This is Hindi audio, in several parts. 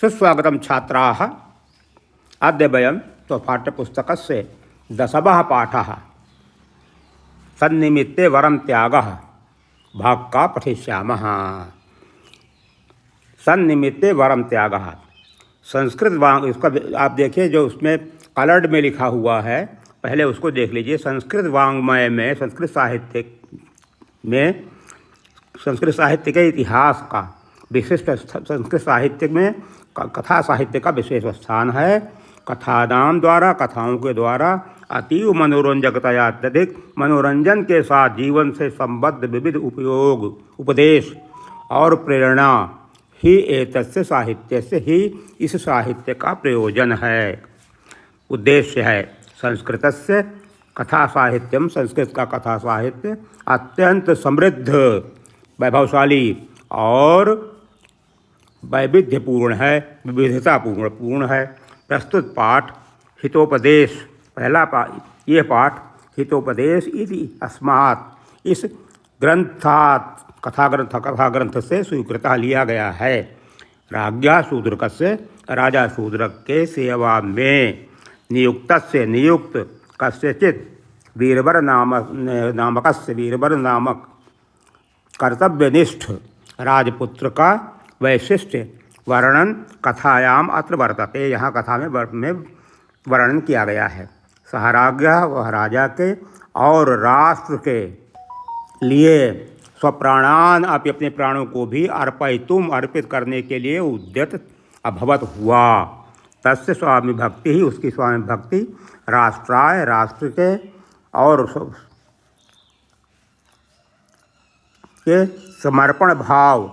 सुस्वागतं छात्राः। अद्य वयं स्वपाठ्यपुस्तकस्य 10मः पाठः सन्निमित्ते वरं त्यागः भाग का पठिष्यामः। सन्निमित्ते वरम त्यागः संस्कृत वांग, इसका आप देखिए जो उसमें कलर्ड में लिखा हुआ है, पहले उसको देख लीजिए। संस्कृत वांग्मय में, संस्कृत साहित्य के इतिहास का विशिष्ट, संस्कृत साहित्य में कथा साहित्य का विशेष स्थान है। कथानाम द्वारा, कथाओं के द्वारा अतीव मनोरंजकतया, अत्यधिक मनोरंजन के साथ जीवन से संबद्ध विविध उपयोग, उपदेश और प्रेरणा ही एतस्य साहित्य से ही इस साहित्य का प्रयोजन है, उद्देश्य है। संस्कृतस्य कथा साहित्यम, संस्कृत का कथा साहित्य अत्यंत समृद्ध, वैभवशाली और वैविध्यपूर्ण है, विविधतापूर्ण है। प्रस्तुत पाठ हितोपदेश, पहला ये पाठ हितोपदेश इति अस्मात्, इस ग्रंथात्, कथा ग्रंथ से स्वीकृतः लिया गया है। राज्ञा शूद्रकस्य, राजा शूद्रक के सेवा में नियुक्त कस्यचित् वीरबर नामकस्य, वीरबर नामक कर्तव्यनिष्ठ राजपुत्र का वैशिष्ट्य वर्णन कथायाम अत्र वर्तते, यहाँ कथा में वर्णन किया गया है। सह राज्ञा, वह राजा के और राष्ट्र के लिए स्वप्राणान, आप अपने प्राणों को भी अर्पित करने के लिए उद्यत अभवत हुआ। तस्य स्वामी भक्ति ही, उसकी स्वामी भक्ति राष्ट्राय, राष्ट्र के और के समर्पण भाव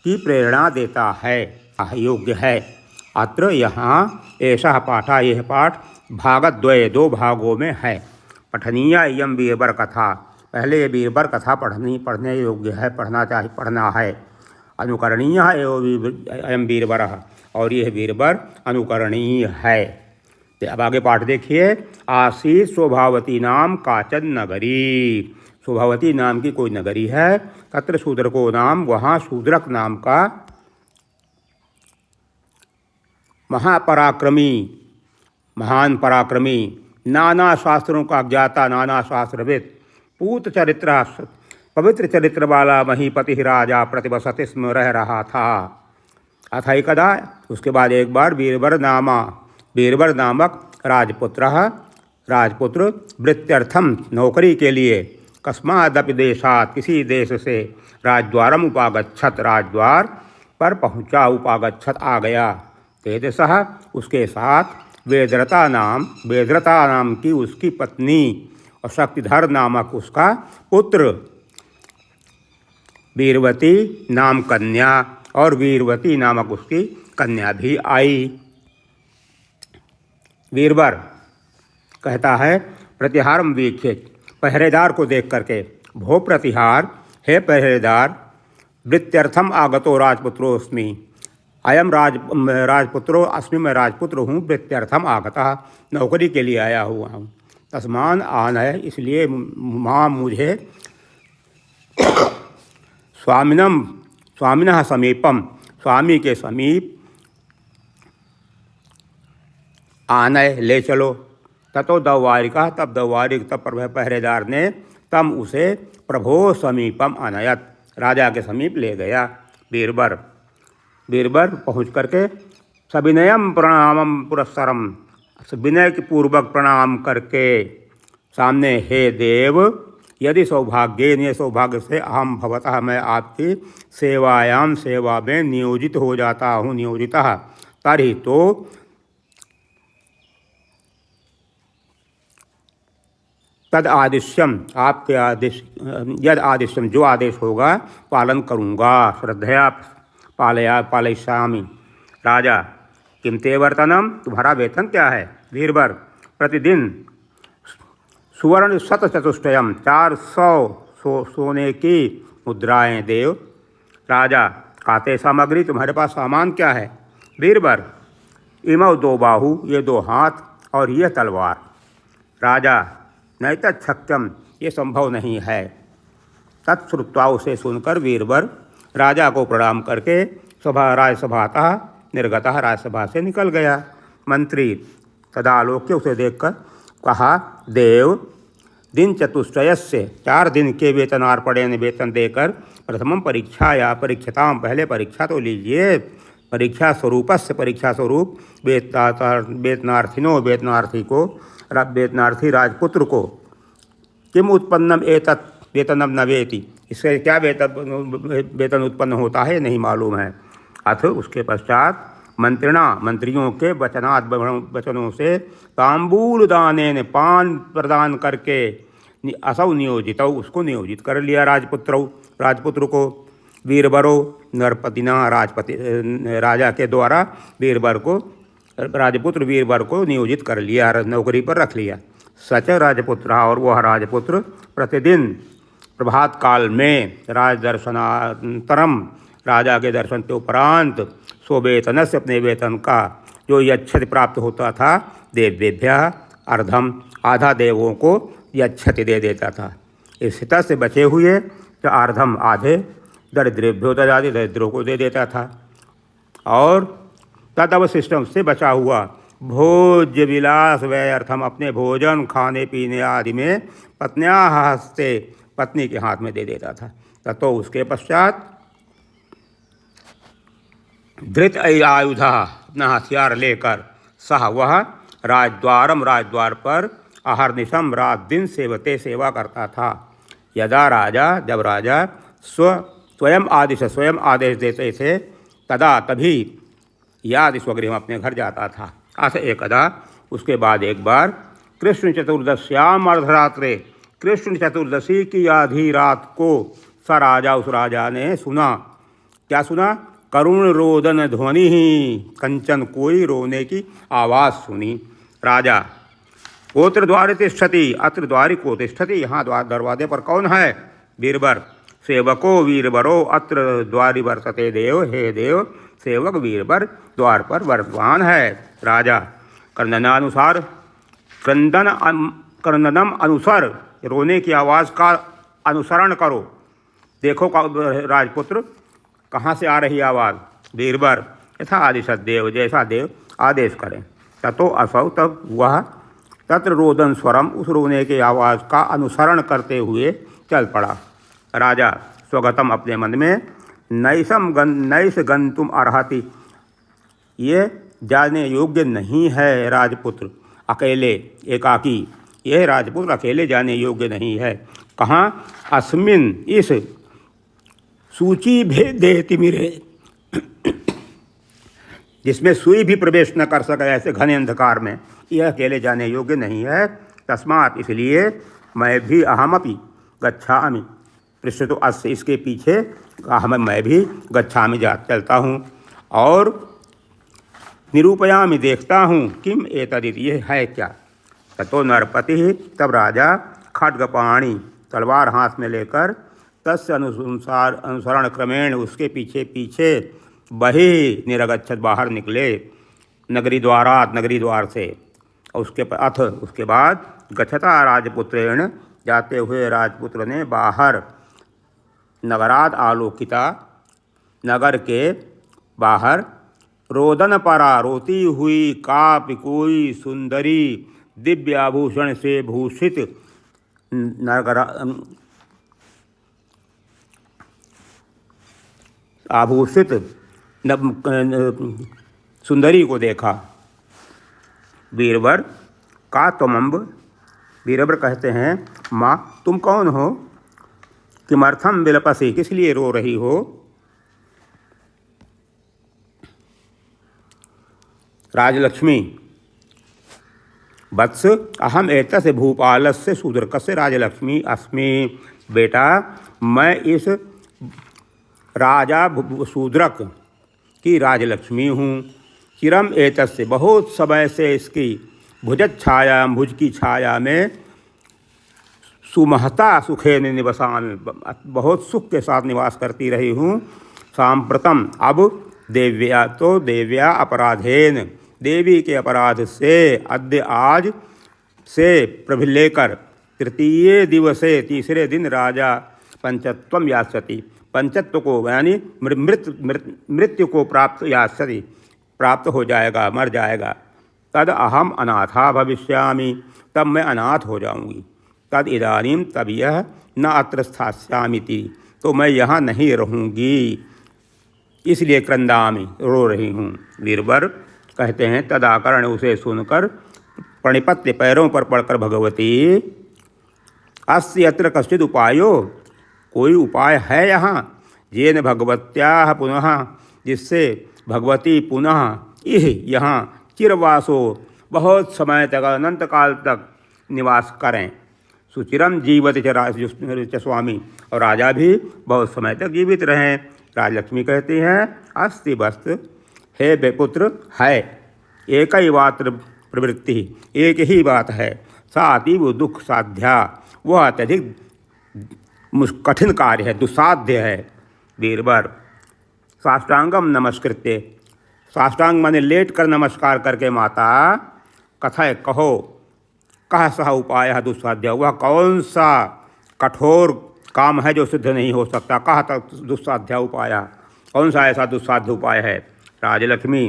की प्रेरणा देता है, योग्य है। अत्र यहाँ ऐसा पाठा, यह पाठ भागद्वये, 2 भागों में है। पठनीय इयं वीरबर कथा, पहले ये वीरबर कथा पढ़ने योग्य है, पढ़ना है। अनुकरणीय एवं वीरबर, और यह वीरबर अनुकरणीय है। तो अब आगे पाठ देखिए। आसीत स्वभावती नाम काचन नगरी, स्वभावती नाम की कोई नगरी है। तत्र शूद्रको नाम, वहाँ शूद्रक नाम का महान पराक्रमी, नाना शास्त्रों का ज्ञाता, नाना शास्त्रविद, पूत चरित्र, पवित्र चरित्र वाला महीपति राजा प्रतिवसति स्म रह रहा था। अथ एकदा, उसके बाद एक बार वीरबर नामक राजपुत्र वृत्त्यर्थम, नौकरी के लिए, कस्मादपि देशात्, किसी देश से, राजद्वारम उपागच्छत, राजद्वार पर पहुँचा, उपागच्छत आ गया। तेजसः, उसके साथ वेदरता नाम की उसकी पत्नी और शक्तिधर नामक उसका पुत्र, वीरवती नाम कन्या, और वीरवती नामक उसकी कन्या भी आई। वीरबर कहता है, प्रतिहारम वीक्षित, पहरेदार को देख करके, भो प्रतिहार, हे पहरेदार, वृत्त्यर्थम आगतो राजपुत्रोस्मि, अयम राजपुत्रो अस्मि, मैं राजपुत्र हूँ, वृत्त्यर्थम आगतः, नौकरी के लिए आया हुआ हूँ। तस्मान आन है, इसलिए माँ मुझे स्वामिनः समीपम, स्वामी के समीप आनय, ले चलो। ततो दौवारिका, तब दौवारिक, तब पहरेदार ने तम उसे प्रभो समीपम अनयत, राजा के समीप ले गया। वीरबर पहुँच करके सविनयम प्रणामम पुरस्सरम, विनय के पूर्वक प्रणाम करके सामने, हे देव, यदि सौभाग्य से अहम भवतः, मैं आपकी सेवा में नियोजित हो जाता हूँ, नियोजितः, तर्हि तो तद आदिश्यम, आपके आदेश, यद आदिश्यम, जो आदेश होगा पालन करूँगा, श्रद्धया पालयिष्यामि। राजा, किम ते वर्तनम, तुम्हारा वेतन क्या है? वीरबर, प्रतिदिन सुवर्ण 100 400 सोने की मुद्राएं देव। राजा, काते सामग्री, तुम्हारे पास सामान क्या है? वीरबर, इमौ 2 बाहु, ये 2 हाथ और ये तलवार। राजा, नैतच्छक्यम, ये संभव नहीं है। तत्श्रुत्वा, उसे सुनकर वीरबर राजा को प्रणाम करके राजसभातः निर्गतः राजसभा से निकल गया। मंत्री तदालोक्य उसे देखकर कहा, देव दिन चतुष्टयस्य 4 दिन के वेतनार्पणेन वेतन देकर प्रथमम परीक्षाया परीक्षताम पहले परीक्षा तो लीजिए। परीक्षा स्वरूपस्य परीक्षा स्वरूप वेतनार्थिनो वेतनार्थी को वेतनार्थी राजपुत्र को किम उत्पन्नम एतत् वेतनम न वेति, इससे क्या वेतन उत्पन्न होता है नहीं मालूम है। अथ उसके पश्चात मंत्रियों के वचनों से तांबूल दानेन पान प्रदान करके असौ नियोजित उसको नियोजित कर लिया राजपुत्र को। वीरबरो नरपतिना राजा के द्वारा राजपुत्र वीरबर को नियोजित कर लिया, नौकरी पर रख लिया। सच राजपुत्र और वह राजपुत्र प्रतिदिन प्रभात काल में राजदर्शनांतरम राजा के दर्शन के उपरांत स्ववेतन से अपने वेतन का जो यच्छति प्राप्त होता था देवेभ्य अर्धम आधा देवों को यच्छति दे देता था। इस हित से बचे हुए तो अर्धम आधे दरिद्रेभ्यो ददाति दरिद्रों को दे देता था। और तद अवशिष्टम से बचा हुआ भोज्य विलास व्यर्थम अपने भोजन खाने पीने आदि में पत्न्या हस्ते पत्नी के हाथ में दे देता था। ततो उसके पश्चात धृत आयुधा अपना हथियार लेकर सह वह राजद्वार पर अहर्निशम रात दिन सेवा करता था। यदा राजा जब राजा स्वयं आदेश देते थे तदा तभी याद स्वगृह अपने घर जाता था। अथ एकदा उसके बाद एक बार कृष्ण चतुर्दश्याम अर्धरात्रे कृष्ण चतुर्दशी की आधी रात को उस राजा ने सुना। क्या सुना? करुण रोदन ध्वनि ही कंचन कोई रोने की आवाज़ सुनी। राजा कोत्र द्वारे तिष्ठति अत्र द्वारि को तिष्ठति, यहाँ दरवाजे पर कौन है? वीरबर। सेवको वीरबरो अत्र द्वारि वर्तते देव, हे देव सेवक वीरबर द्वार पर वर्तमान है। राजा क्रंदनम अनुसार रोने की आवाज़ का अनुसरण करो, देखो राजपुत्र कहाँ से आ रही आवाज़। वीरबर यथा आदिशत देव, जैसा देव आदेश करें। ततो असौ तब वह तत्र रोदन स्वरम उस रोने की आवाज़ का अनुसरण करते हुए चल पड़ा। राजा स्वगतम अपने मन में नैस गंतुम अर्हति, ये जाने योग्य नहीं है राजपुत्र अकेले एकाकी, यह राजपुत्र अकेले जाने योग्य नहीं है। कहाँ? अस्मिन इस सूची भेदे तिमिरे, जिसमें सुई भी प्रवेश न कर सके ऐसे घने अंधकार में, यह अकेले जाने योग्य नहीं है। तस्मात् इसलिए मैं भी अहमपि गच्छामि, पृष्ठतो अस्य इसके पीछे मैं भी गच्छामि चलता हूँ और निरूपयामि देखता हूँ किम एतदिति, ये है क्या। ततो नरपति तब राजा खड्गपाणि तलवार हाथ में लेकर तस्य अनुसरण क्रमेण उसके पीछे बही निरगच्छत बाहर निकले नगरी द्वार से। उसके बाद गच्छता राजपुत्रेण जाते हुए राजपुत्र ने बाहर नगराद आलोकिता नगर के बाहर रोदन परा रोती हुई कापि कोई सुंदरी दिव्य आभूषण से भूषित सुंदरी को देखा। वीरबर का तुमम्ब, वीरबर कहते हैं माँ तुम कौन हो? किमर्थम विलपसी, किस लिए रो रही हो? राजलक्ष्मी वत्स अहम एतस्य भूपालस्य शूद्रकस्य राजलक्ष्मी अस्मि, बेटा मैं इस राजा शूद्रक की राजलक्ष्मी हूँ। चिरम एतस्य बहुत समय से इसकी भुज की छाया में सुमहता सुखे निवसान बहुत सुख के साथ निवास करती रही हूँ। सांप्रतम अब देव्या अपराधेन, देवी के अपराध से अद्य आज से प्रभिलेकर तृतीय दिवसे तीसरे दिन राजा पंचत्वम यास्यति, पंचत्व को यानी मृत्यु को प्राप्त यास्यति, प्राप्त हो जाएगा, मर जाएगा। तद अहम अनाथा भविष्यामि, तब मैं अनाथ हो जाऊंगी। तद इदानीम, तब यह न अत्र स्थास्यामिति, तो मैं यहाँ नहीं रहूँगी, इसलिए क्रंदामि, रो रही हूँ। वीरवर कहते हैं तदाकरण, उसे सुनकर प्रणिपत्य पैरों पर पड़कर भगवती, अस्य यत्र कश्चिद उपायो, कोई उपाय है यहाँ, येन भगवत्याः पुनः, जिससे भगवती पुनः इह यहाँ चिरवासो, बहुत समय तक, अनंत काल तक निवास करें। सुचिरम जीवति च स्वामी, और राजा भी बहुत समय तक जीवित रहें। राजलक्ष्मी कहती हैं अस्ति वस्त, हे बेपुत्र, है एक ही मात्र प्रवृत्ति, एक ही बात है, सा अतीव दुख साध्या, वह अत्यधिक कठिन कार्य है, दुस्साध्य है। वीरवर साष्टांगम नमस्कृत्य, साष्टांग माने लेट कर नमस्कार करके माता, कथय कहो, कह सह उपाय दुस्साध्य, वह कौन सा कठोर काम है जो सिद्ध नहीं हो सकता, कह तक दुस्साध्य उपाय, कौन सा ऐसा दुस्साध्य उपाय है। राजलक्ष्मी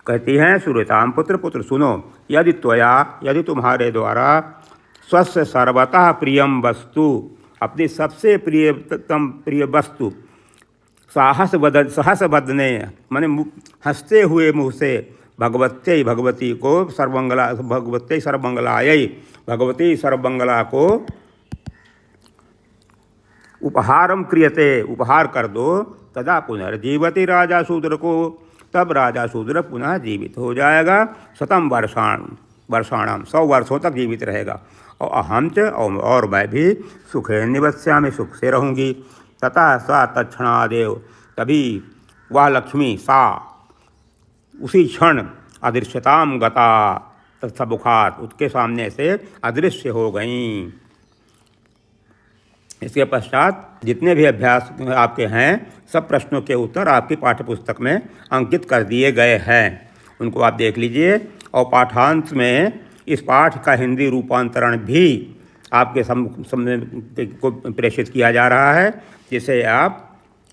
कहती हैं सुरताम पुत्र, पुत्र सुनो, यदि त्वया, यदि तुम्हारे द्वारा स्वस्य सर्वतः प्रियम वस्तु, अपनी सबसे प्रियतम प्रिय वस्तु, सहस बदने माने हंसते हुए मुँह से, भगवत्यै, भगवती को, सर्वमंगला, भगवत्यै सर्वमंगलायै, भगवती सर्वमंगला को उपहारम क्रियते, उपहार कर दो, तदा पुनर्जीवति राजा शूद्र को, तब राजा शूद्र पुनः जीवित हो जाएगा। शतम वर्षाणाम, 100 वर्षों तक जीवित रहेगा। और अहम च, और मैं भी सुखे निवस्यामि, सुख से रहूँगी। तथा सा तत्क्षणादेव, तभी वह लक्ष्मी, सा उसी क्षण अदृश्यताम गता तत्समुखात, उसके सामने से अदृश्य हो गईं। इसके पश्चात जितने भी अभ्यास आपके हैं, सब प्रश्नों के उत्तर आपकी पाठ्यपुस्तक में अंकित कर दिए गए हैं, उनको आप देख लीजिए। और पाठांत में इस पाठ का हिंदी रूपांतरण भी आपके सामने को प्रेषित किया जा रहा है, जिसे आप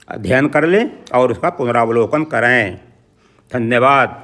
अध्ययन कर लें और उसका पुनरावलोकन करें। धन्यवाद।